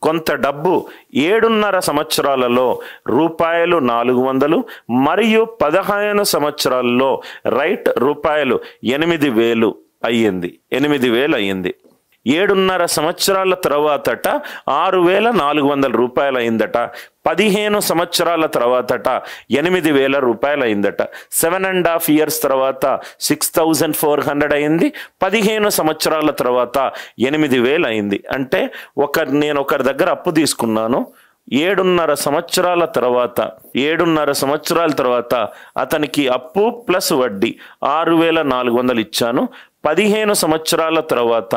కొంత డబ్బు 7.5 సంవత్సరాలలో రూపాయలు 400 మరియు 15 సంవత్సరాల్లో రైట్ రూపాయలు 8,000 అయ్యింది. 8,000 అయ్యింది. 7.5 సంవత్సరాల తర్వాతట 6,400 రూపాయలు అయిందట. 15 సంవత్సరాల తర్వాతట 8,000 రూపాయలు అయిందట. 7.5 years తర్వాత 6,400 అయింది. 15 సంవత్సరాల తర్వాత 8,000 అయింది. అంటే నేను ఒకరి దగ్గర అప్పు తీసుకున్నాను. 7.5 సంవత్సరాల తర్వాత అతనికి అప్పు ప్లస్ వడ్డీ 6,400 ఇచ్చాను. 15 సంవత్సరాల తర్వాత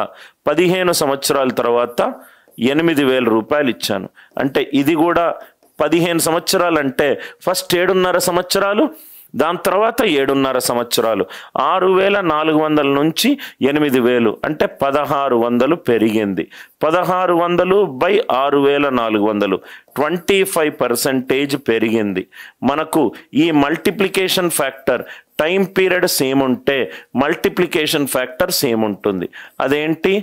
8,000 రూపాయలు ఇచ్చాను. అంటే ఇది కూడా 15 సంవత్సరాలు అంటే ఫస్ట్ 7.5 సంవత్సరాలు, దాని తర్వాత 7.5 సంవత్సరాలు. 6,400 నుంచి 8,000 అంటే 1,600 పెరిగింది. 1,600 బై 6,400 25% పెరిగింది. మనకు ఈ multiplication factor time period same ఉంటే మల్టిప్లికేషన్ ఫ్యాక్టర్ సేమ్ ఉంటుంది. అదేంటి?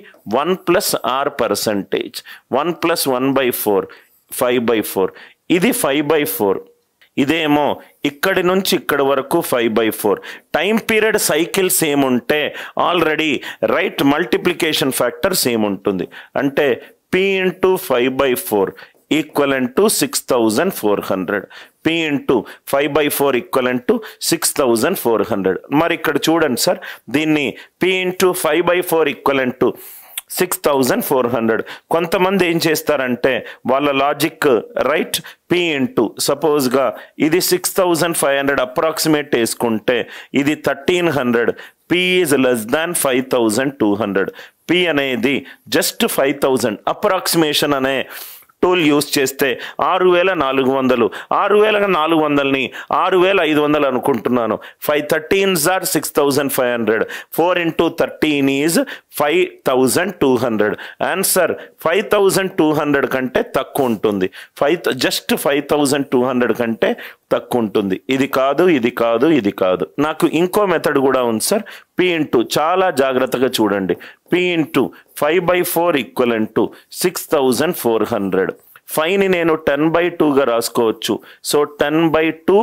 1 + r%. 1 + 1/4 5/4. ఇది 5/4. ఇదేమో ఇక్కడి నుంచి ఇక్కడి వరకు 5/4. టైం పీరియడ్ సైకిల్ సేమ్ ఉంటే already right multiplication factor same ఉంటుంది. అంటే P × 5/4 = 6,400. P × 5/4 = 6,400. మరి ఇక్కడ చూడండి సార్, దీన్ని P × 5/4 = 6,400. కొంతమంది ఏం చేస్తారంటే వాళ్ళ లాజిక్ రైట్ P × సపోజ్గా ఇది 6,500 అప్రాక్సిమేట్ వేసుకుంటే ఇది 1,300. P is less than 5,200. P అనేది జస్ట్ 5,000 అప్రాక్సిమేషన్ అనే టూల్ యూస్ చేస్తే 6,400 6,400ని 6,500 అనుకుంటున్నాను. 5 13s are 6,500. 4 × 13 is 5,200. ఆన్సర్ 5,200 కంటే తక్కువ ఉంటుంది. జస్ట్ 5,200 కంటే తక్కువ ఉంటుంది. ఇది కాదు, ఇది కాదు, ఇది కాదు. నాకు ఇంకో మెథడ్ కూడా ఉంది సార్. P × చాలా జాగ్రత్తగా చూడండి. P × 5/4 = 6,400. 5ని నేను 10/2గా రాసుకోవచ్చు. So 10/2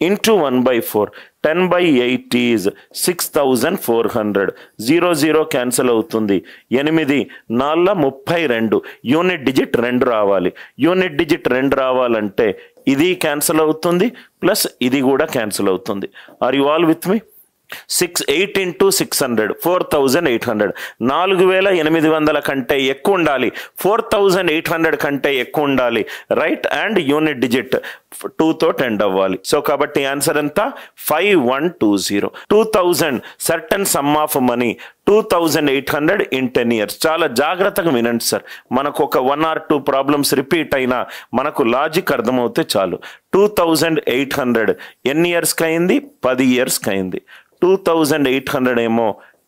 × 1/4 10/8 is 6,400. 0 0 క్యాన్సిల్ అవుతుంది. 8 4 32. యూనిట్ డిజిట్ 2 రావాలి. యూనిట్ డిజిట్ 2 రావాలంటే ఇది క్యాన్సిల్ అవుతుంది ప్లస్ ఇది కూడా క్యాన్సిల్ అవుతుంది. Are you all with me? 8 × 600 4,800. 4,800 కంటే ఎక్కువ ఉండాలి. 4,800 కంటే ఎక్కువ ఉండాలి. రైట్ అండ్ యూనిట్ డిజిట్ 2తో ఎండ్ అవ్వాలి. సో కాబట్టి ఆన్సర్ ఎంత? 5120. 2,000 certain some of money 2,800 in 10 years. చాలా జాగ్రత్తగా వినండి సార్. మనకు ఒక 1 or 2 ప్రాబ్లమ్స్ రిపీట్ అయినా మనకు లాజిక్ అర్థమవుతే చాలు. 2,800 ఎన్ని ఇయర్స్కి అయింది? 10 yearsకి అయింది. 2,800 ఏమో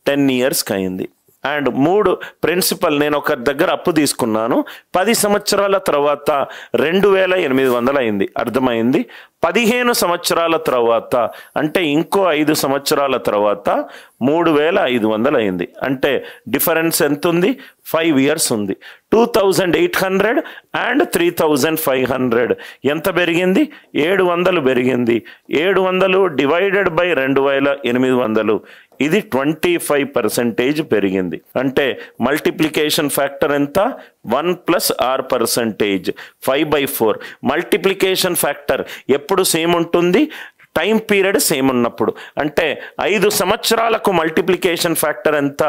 10 yearsకి అయింది. అండ్ 3 ప్రిన్సిపల్, నేను ఒక దగ్గర అప్పు తీసుకున్నాను. 10 సంవత్సరాల తర్వాత 2,800 అయింది. అర్థమైంది. 15 సంవత్సరాల తర్వాత అంటే ఇంకో 5 సంవత్సరాల తర్వాత 3,500 అయింది. అంటే డిఫరెన్స్ ఎంత ఉంది? 5 years ఉంది. 2,800 అండ్ 3,500 ఎంత పెరిగింది? 700 పెరిగింది. 700 డివైడెడ్ బై 2,800 ఇది 25% పెరిగింది. అంటే మల్టిప్లికేషన్ ఫ్యాక్టర్ ఎంత? 1 + r%. 5/4. మల్టిప్లికేషన్ ఫ్యాక్టర్ ఎప్పుడు సేమ్ ఉంటుంది? టైం పీరియడ్ సేమ్ ఉన్నప్పుడు. అంటే 5 సంవత్సరాలకు మల్టిప్లికేషన్ ఫ్యాక్టర్ ఎంత?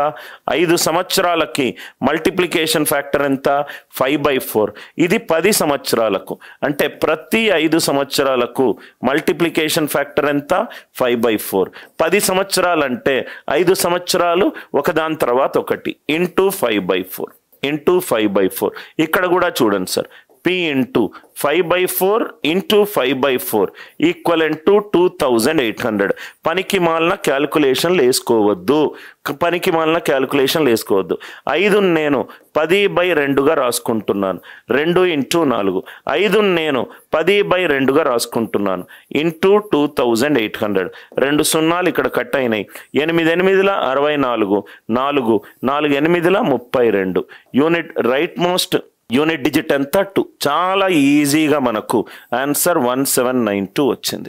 5 సంవత్సరాలకి మల్టిప్లికేషన్ ఫ్యాక్టర్ ఎంత? 5/4. ఇది 10 సంవత్సరాలకు. అంటే ప్రతి 5 సంవత్సరాలకు మల్టిప్లికేషన్ ఫ్యాక్టర్ ఎంత? 5/4. 10 సంవత్సరాలంటే 5 సంవత్సరాలు ఒకదాని తర్వాత ఒకటి × 5/4 × 5/4. ఇక్కడ కూడా చూడండి సార్. P × 5/4 × 5/4 = 2,800. పనికి మాలిన క్యాల్కులేషన్లు వేసుకోవద్దు. 5 నేను 10/2గా రాసుకుంటున్నాను. 2 × 4. 5 నేను 10/2గా రాసుకుంటున్నాను. × 2,800. 2 సున్నాలు ఇక్కడ కట్ అయినాయి. 8 8 64. 4 4 8 32. Unit right most unit digit ఎంత 2. చాలా ఈజీగా మనకు ఆన్సర్ 1792 వచ్చింది.